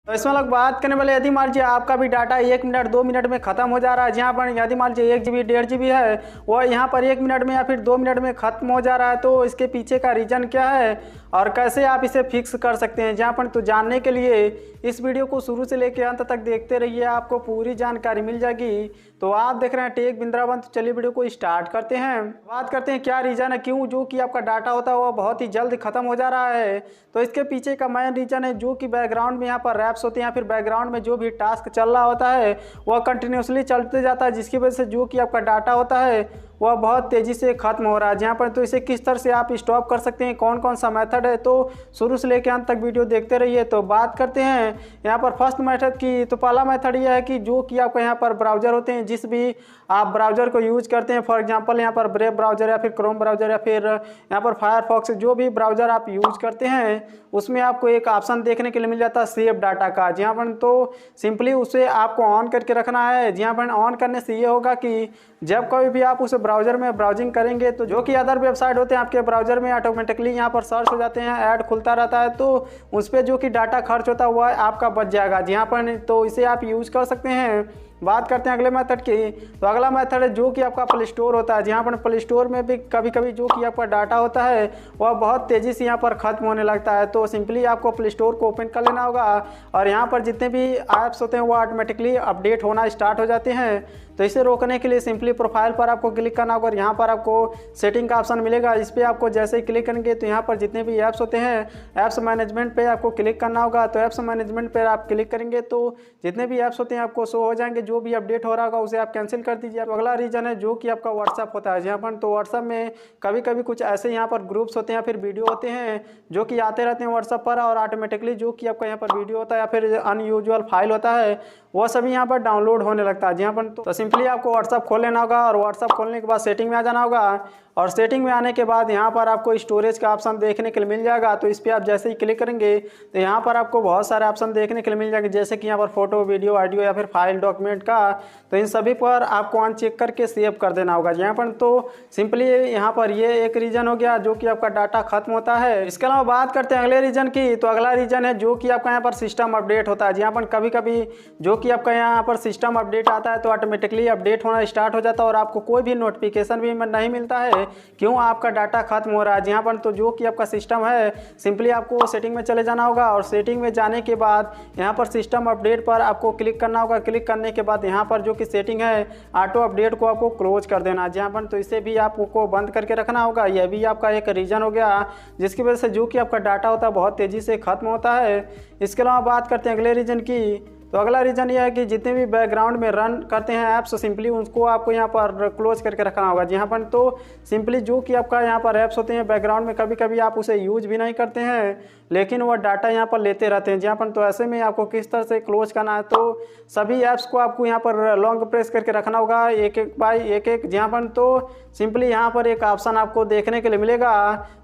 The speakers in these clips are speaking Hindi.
तो इसमें लोग बात करने वाले, यदि मान लीजिए आपका भी डाटा 1 मिनट 2 मिनट में खत्म हो जा रहा है, जहाँ पर यदि मान लीजिए 1 GB 1.5 GB है वो यहाँ पर 1 मिनट में या फिर 2 मिनट में खत्म हो जा रहा है, तो इसके पीछे का रीज़न क्या है और कैसे आप इसे फिक्स कर सकते हैं, जहाँ पर तो जानने के लिए इस वीडियो को शुरू से लेकर अंत तक देखते रहिए, आपको पूरी जानकारी मिल जाएगी। तो आप देख रहे हैं टेक बिंद्रावन, तो चलिए वीडियो को स्टार्ट करते हैं। बात करते हैं क्या रीज़न है, क्यों जो कि आपका डाटा होता है वो बहुत ही जल्द खत्म हो जा रहा है। तो इसके पीछे का मेन रीज़न है जो कि बैकग्राउंड में यहाँ पर रैप्स होते हैं या फिर बैकग्राउंड में जो भी टास्क चल रहा होता है वह कंटिन्यूसली चलते जाता है, जिसकी वजह से जो कि आपका डाटा होता है वह बहुत तेज़ी से ख़त्म हो रहा है। जहाँ पर तो इसे किस तरह से आप स्टॉप कर सकते हैं, कौन कौन सा मेथड है, तो शुरू से लेकर अंत तक वीडियो देखते रहिए। तो बात करते हैं यहाँ पर फर्स्ट मेथड की। तो पहला मेथड यह है कि जो कि आपका यहाँ पर ब्राउज़र होते हैं, जिस भी आप ब्राउज़र को यूज़ करते हैं, फॉर एग्जांपल यहाँ पर ब्रेव ब्राउज़र या फिर क्रोम ब्राउज़र या फिर यहाँ पर फायरफॉक्स, जो भी ब्राउज़र आप यूज़ करते हैं उसमें आपको एक ऑप्शन देखने के लिए मिल जाता है सेव डाटा का। जहाँ पर तो सिंपली उसे आपको ऑन करके रखना है। जहाँ पर ऑन करने से ये होगा कि जब कभी भी आप उस ब्राउज़र में ब्राउजिंग करेंगे तो जो कि अदर वेबसाइट होते हैं आपके ब्राउज़र में ऑटोमेटिकली यहाँ पर सर्च हो जाते हैं, ऐड खुलता रहता है, तो उस पर जो कि डाटा खर्च होता है वह आपका बच जाएगा। जहाँ पर तो इसे आप यूज़ कर सकते हैं। बात करते हैं अगले मेथड की। तो अगला मेथड है जो कि आपका प्ले स्टोर होता है। जहाँ पर प्ले स्टोर में भी कभी कभी जो कि आपका डाटा होता है वह बहुत तेज़ी से यहाँ पर ख़त्म होने लगता है। तो सिंपली आपको प्ले स्टोर को ओपन कर लेना होगा और यहाँ पर जितने भी ऐप्स होते हैं वो ऑटोमेटिकली अपडेट होना स्टार्ट हो जाते हैं। तो इसे रोकने के लिए सिंपली प्रोफाइल पर आपको क्लिक करना होगा और यहाँ पर आपको सेटिंग का ऑप्शन मिलेगा। इस पर आपको जैसे ही क्लिक करेंगे तो यहाँ पर जितने भी ऐप्स होते हैं ऐप्स मैनेजमेंट पे आपको क्लिक करना होगा। तो ऐप्स मैनेजमेंट पर आप क्लिक करेंगे तो जितने भी ऐप्स होते हैं आपको शो हो जाएंगे, जो भी अपडेट हो रहा होगा उसे आप कैंसिल कर दीजिए। तो अगला रीजन है जो कि आपका व्हाट्सअप होता है। जहाँ पर तो व्हाट्सअप में कभी कभी कुछ ऐसे यहाँ पर ग्रुप्स होते हैं या फिर वीडियो होते हैं जो कि आते रहते हैं व्हाट्सअप पर, और ऑटोमेटिकली जो कि आपका यहाँ पर वीडियो होता है या फिर अनयूजुअल फाइल होता है वो सभी यहाँ पर डाउनलोड होने लगता है। जहाँ पर तो सिंपली आपको व्हाट्सअप खोल लेना होगा और व्हाट्सअप खोलने के बाद सेटिंग में आ जाना होगा और सेटिंग में आने के बाद यहाँ पर आपको स्टोरेज का ऑप्शन देखने के लिए मिल जाएगा। तो इस पर आप जैसे ही क्लिक करेंगे तो यहाँ पर आपको बहुत सारे ऑप्शन देखने के लिए मिल जाएंगे, जैसे कि यहाँ पर फोटो, वीडियो, ऑडियो या फिर फाइल, डॉक्यूमेंट का। तो इन सभी पर आपको अनचेक करके सेव कर देना होगा। यहाँ पर तो सिंपली यहाँ पर ये एक रीजन हो गया जो कि आपका डाटा खत्म होता है। इसके अलावा बात करते हैं अगले रीजन की। तो अगला रीजन है जो कि आपका यहाँ पर सिस्टम अपडेट होता है। यहाँ पर कभी कभी जो कि आपका यहाँ पर सिस्टम अपडेट आता है तो ऑटोमेटिकली अपडेट होना स्टार्ट हो जाता है और आपको कोई भी नोटिफिकेशन भी नहीं मिलता है क्यों आपका डाटा खत्म हो रहा है। यहाँ पर तो जो कि आपका सिस्टम है सिंपली आपको सेटिंग में चले जाना होगा और सेटिंग में जाने के बाद यहाँ पर सिस्टम अपडेट पर आपको क्लिक करना होगा। क्लिक करने के बाद यहाँ पर जो कि सेटिंग है ऑटो अपडेट को आपको क्लोज कर देना है। जहाँ पर तो इसे भी आपको बंद करके रखना होगा। यह भी आपका एक रीजन हो गया जिसकी वजह से जो कि आपका डाटा होता है बहुत तेज़ी से खत्म होता है। इसके अलावा बात करते हैं अगले रीजन की। तो अगला रीज़न यह है कि जितने भी बैकग्राउंड में रन करते हैं ऐप्स सिंपली उनको आपको यहाँ पर क्लोज करके रखना होगा। यहाँ पर तो सिंपली जो कि आपका यहाँ पर ऐप्स होते हैं बैकग्राउंड में कभी कभी आप उसे यूज भी नहीं करते हैं लेकिन वह डाटा यहाँ पर लेते रहते हैं। जहाँ पर तो ऐसे में आपको किस तरह से क्लोज करना है, तो सभी ऐप्स को आपको यहाँ पर लॉन्ग प्रेस करके रखना होगा एक एक बाई एक। जहाँ पर तो सिंपली यहाँ पर एक ऑप्शन आपको देखने के लिए मिलेगा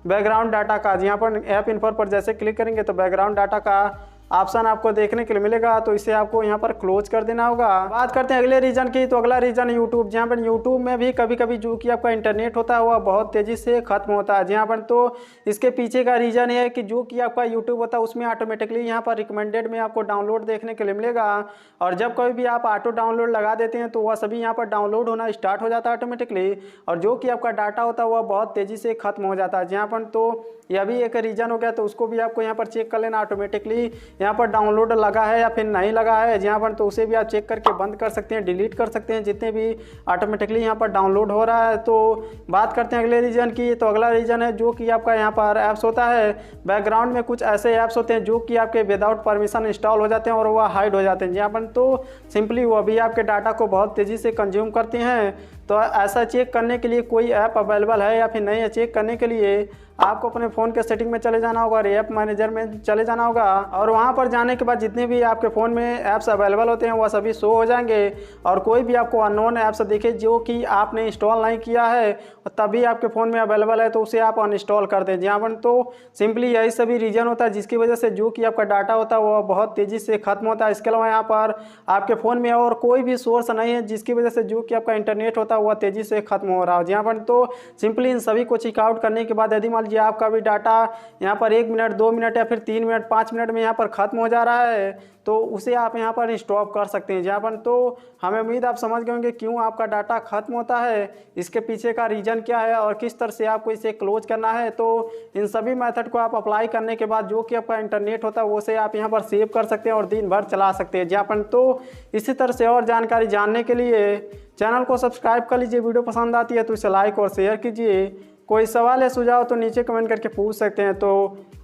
बैकग्राउंड डाटा का। जहाँ पर ऐप इन्फो पर जैसे क्लिक करेंगे तो बैकग्राउंड डाटा का ऑप्शन आपको देखने के लिए मिलेगा, तो इसे आपको यहाँ पर क्लोज कर देना होगा। बात करते हैं अगले रीजन की। तो अगला रीजन है यूट्यूब। जहाँ पर यूट्यूब में भी कभी कभी जो कि आपका इंटरनेट होता है वह बहुत तेज़ी से खत्म होता है। जहाँ पर तो इसके पीछे का रीज़न ये है कि जो कि आपका यूट्यूब होता है उसमें ऑटोमेटिकली यहाँ पर रिकमेंडेड में आपको डाउनलोड देखने के लिए मिलेगा और जब कभी भी आप ऑटो डाउनलोड लगा देते हैं तो वह सभी यहाँ पर डाउनलोड होना स्टार्ट हो जाता है ऑटोमेटिकली और जो कि आपका डाटा होता है वह बहुत तेज़ी से खत्म हो जाता है। जहाँ पर तो यह भी एक रीजन हो गया, तो उसको भी आपको यहाँ पर चेक कर लेना ऑटोमेटिकली यहाँ पर डाउनलोड लगा है या फिर नहीं लगा है। जहाँ पर तो उसे भी आप चेक करके बंद कर सकते हैं, डिलीट कर सकते हैं जितने भी ऑटोमेटिकली यहाँ पर डाउनलोड हो रहा है। तो बात करते हैं अगले रीजन की। तो अगला रीजन है जो कि आपका यहाँ पर ऐप्स होता है बैकग्राउंड में कुछ ऐसे ऐप्स होते हैं जो कि आपके विदाउट परमिशन इंस्टॉल हो जाते हैं और वह हाइड हो जाते हैं। जहाँ पर तो सिंपली वो भी आपके डाटा को बहुत तेज़ी से कंज्यूम करते हैं। तो ऐसा चेक करने के लिए कोई ऐप अवेलेबल है या फिर नहीं है, चेक करने के लिए आपको अपने फ़ोन के सेटिंग में चले जाना होगा और ऐप मैनेजर में चले जाना होगा और वहाँ पर जाने के बाद जितने भी आपके फ़ोन में ऐप्स अवेलेबल होते हैं वह सभी शो हो जाएंगे और कोई भी आपको अननोन ऐप्स दिखे जो कि आपने इंस्टॉल नहीं किया है और तभी आपके फ़ोन में अवेलेबल है तो उसे आप अनइंस्टॉल कर दें। जहाँ पर तो सिंपली यही सभी रीजन होता है जिसकी वजह से जो कि आपका डाटा होता है वह बहुत तेज़ी से खत्म होता है। इसके अलावा यहाँ पर आपके फ़ोन में और कोई भी सोर्स नहीं है जिसकी वजह से जो कि आपका इंटरनेट होता है वह तेज़ी से खत्म हो रहा है। जहाँ पर तो सिंपली इन सभी को चेकआउट करने के बाद यदि मान लीजिए आपका भी डाटा यहाँ पर 1 मिनट 2 मिनट या फिर 3 मिनट 5 मिनट में यहाँ पर ख़त्म हो जा रहा है तो उसे आप यहाँ पर स्टॉप कर सकते हैं। जहाँ पर तो हमें उम्मीद आप समझ गए होंगे क्यों आपका डाटा ख़त्म होता है, इसके पीछे का रीज़न क्या है और किस तरह से आपको इसे क्लोज करना है। तो इन सभी मेथड को आप अप्लाई करने के बाद जो कि आपका इंटरनेट होता है वो से आप यहाँ पर सेव कर सकते हैं और दिन भर चला सकते हैं। जहाँ पर तो इसी तरह से और जानकारी जानने के लिए चैनल को सब्सक्राइब कर लीजिए। वीडियो पसंद आती है तो इसे लाइक और शेयर कीजिए। कोई सवाल या सुझाव तो नीचे कमेंट करके पूछ सकते हैं। तो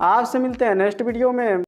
आपसे मिलते हैं नेक्स्ट वीडियो में।